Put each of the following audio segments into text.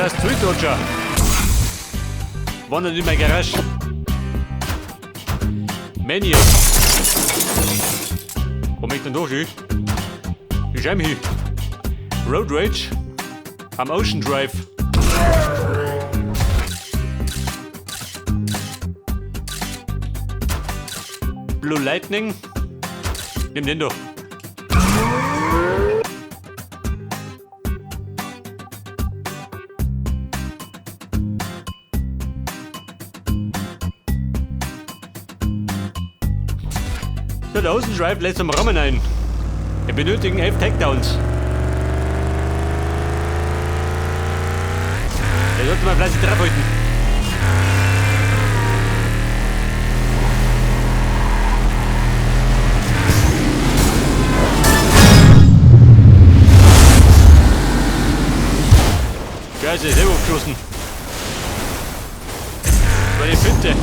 hast Zurückrutscher. Wandert in mein Garage. Menu. Wo möchte ich denn da hin? Ich schau hin. Road Rage. Am Ocean Drive. Blue Lightning. Nimm den doch. So, der Ocean Drive lässt am Rahmen ein. Wir benötigen 11 Takedowns. Der sollte mal fleißig drauf halten. Ja, ist ja selber aufgeschossen. Das war die 5.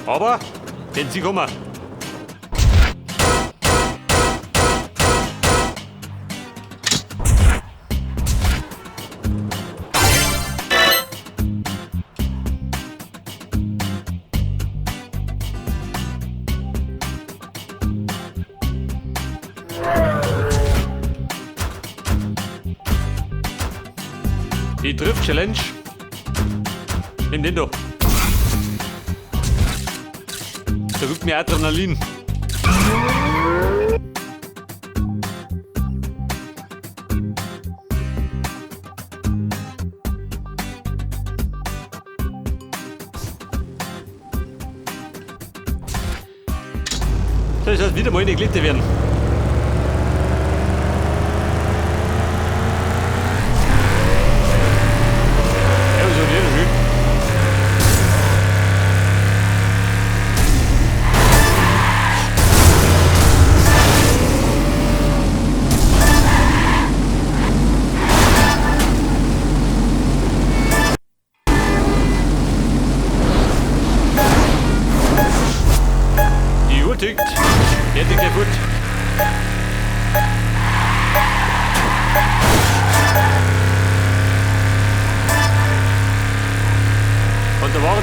Aber, den Sie kommen. Die Drift-Challenge. Nimm den doch. Da gibt mir Adrenalin. So, das heißt wieder mal eine Glitte werden.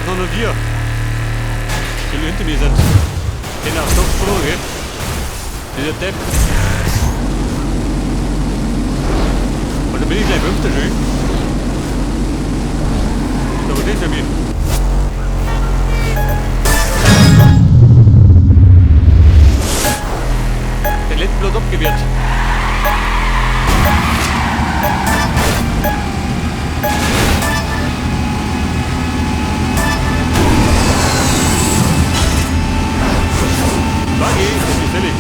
noch nur 4. Die hinter mir sind. Den aufs Kopf verloren, gell? Dieser Depp. Und dann bin ich gleich 5. schön. Das ist nicht für mich. Den letzten Blut abgewehrt. Buggy, ist gefällig.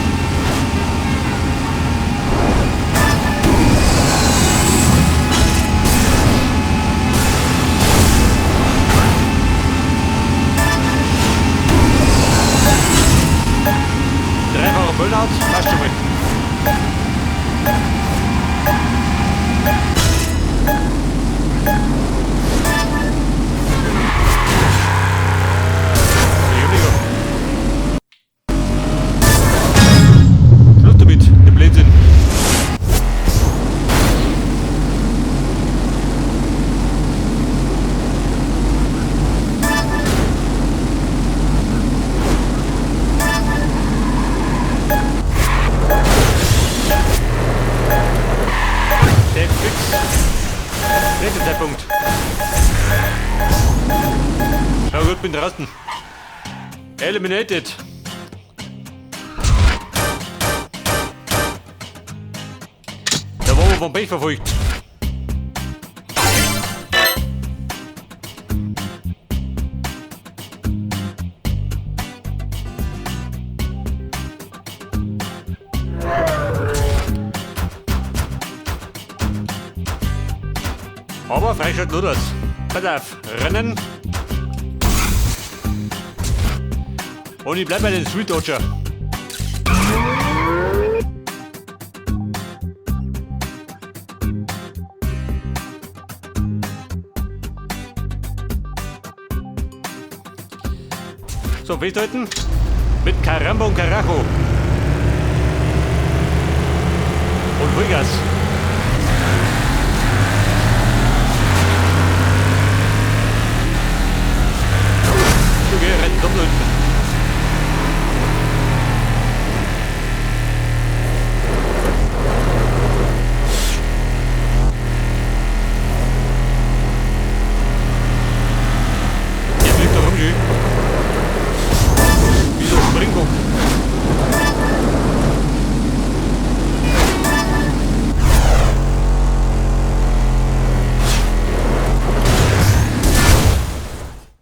Dreifacher Burnout, passt schon mal. Schluss damit, der Blödsinn. Der Fix. Dritter Zeitpunkt. Schau gut, bin draußen. Eliminated. Da waren wir vom Pech verfolgt. Aber Freistadt Luders. Pass auf, rennen. Und ich bleib bei den Street Dodger. So, festhalten. Mit Caramba und Carajo. Und Vollgas. Okay, rennen doppelt. Jetzt liegt er rum, schön. Wie so ein Springbock.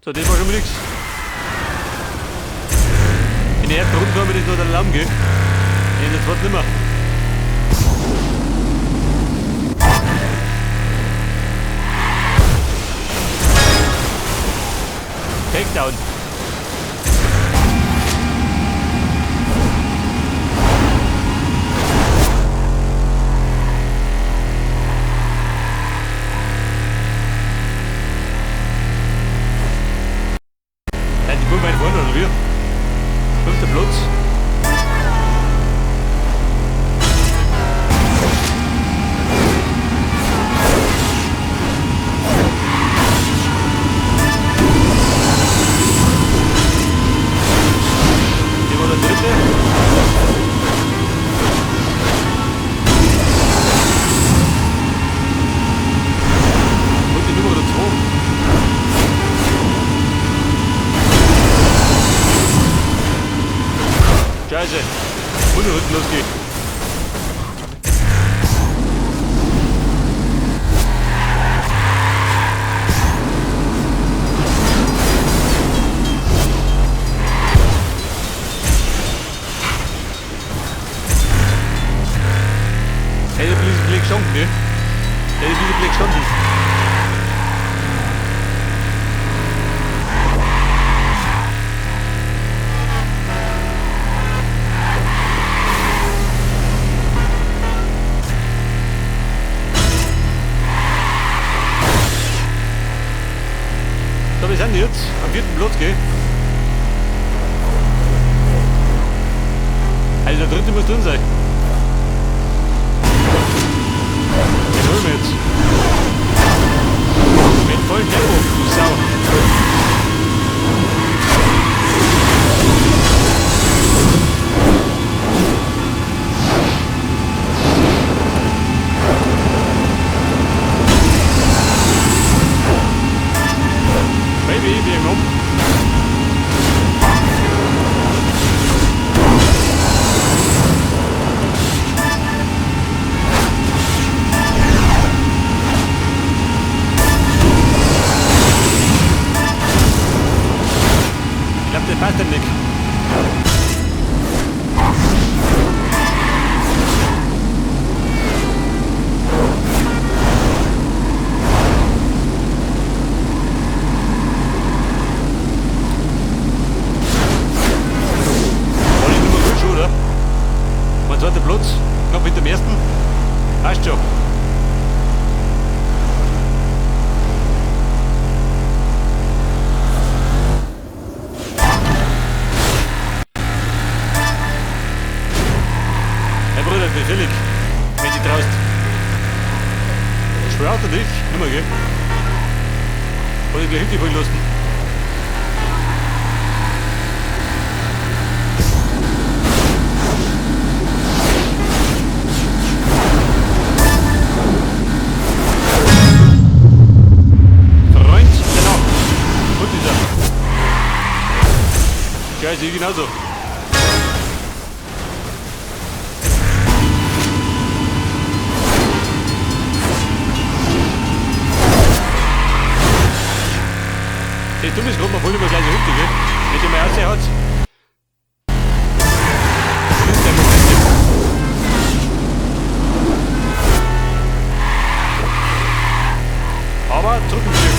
So, das war schon mal nix. In der ersten Runde haben wir das noch der Lamm, gell? In der zweiten nicht mehr. Takedown. Ja, die kommen weit vorne, oder wie? 5. Platz. Die war der 3. Und die Nummer der 2. Scheiße, und unten losgeht. Hey, der Blick gestanden, ne? Der ist wieder Blick gestanden. So, wir sind jetzt am 4. Platz, gell? Also der 3. muss drin sein. Den holen wir jetzt. Mit vollem Tempo, du Sau. Oder gleich Hilfe fallen lassen. Freund der Nacht. Und dieser. Scheiße, genauso. Das Dumme ist gerade, man voll über gleich Hütte, gell? Wenn der mal aussehen hat. Das ist der Moment. Aber zurück im Stück.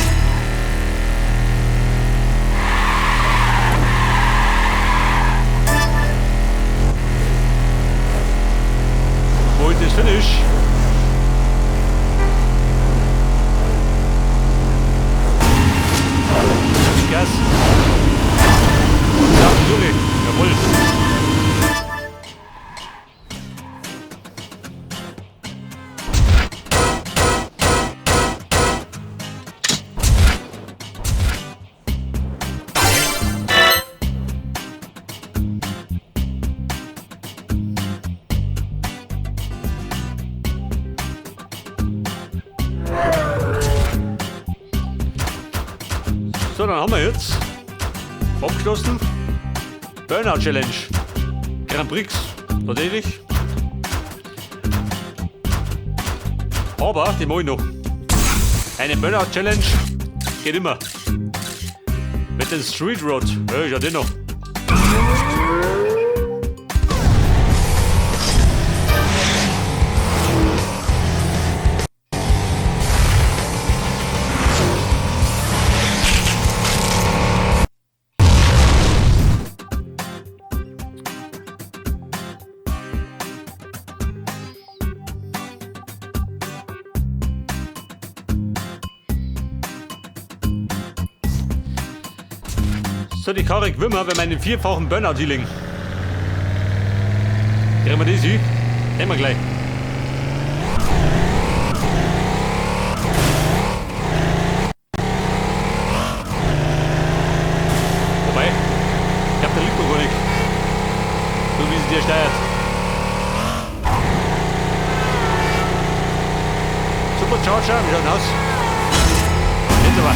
Und das Finish. Gas. Und Sachen durch. Jawohl. So, dann haben wir jetzt abgeschlossen. Burnout Challenge. Grand Prix, tatsächlich. Aber, die mache ich noch. Eine Burnout Challenge geht immer. Mit dem Street Road. Ja, ich hatte noch. So, die Karre Wimmer bei meinem vierfachen Burnout-Healing. Drehen wir das hin? Nehmen wir gleich. Wobei, ich glaube, der liegt noch gar nicht. So wie sie dir steuert. Super Charger, wie schaut denn aus? Jetzt aber.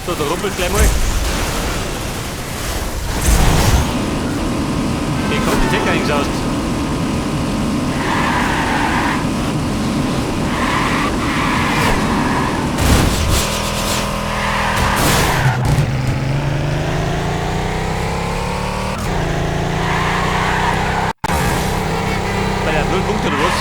So, da rumpelt gleich mal. Hier kommt die Decke eingesaust. Bei der 0 Punkte oder was?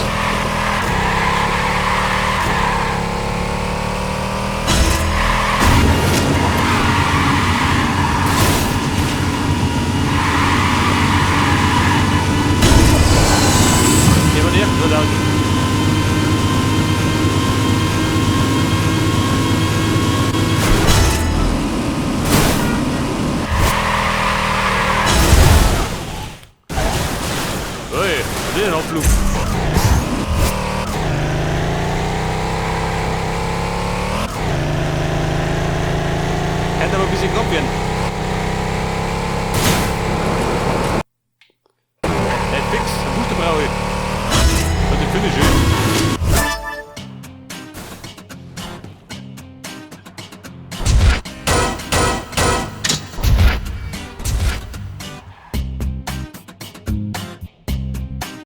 Den Abflug. Kann aber ein bisschen knapp werden. Nicht fix, ein Booster brauche ich. Und den Finish.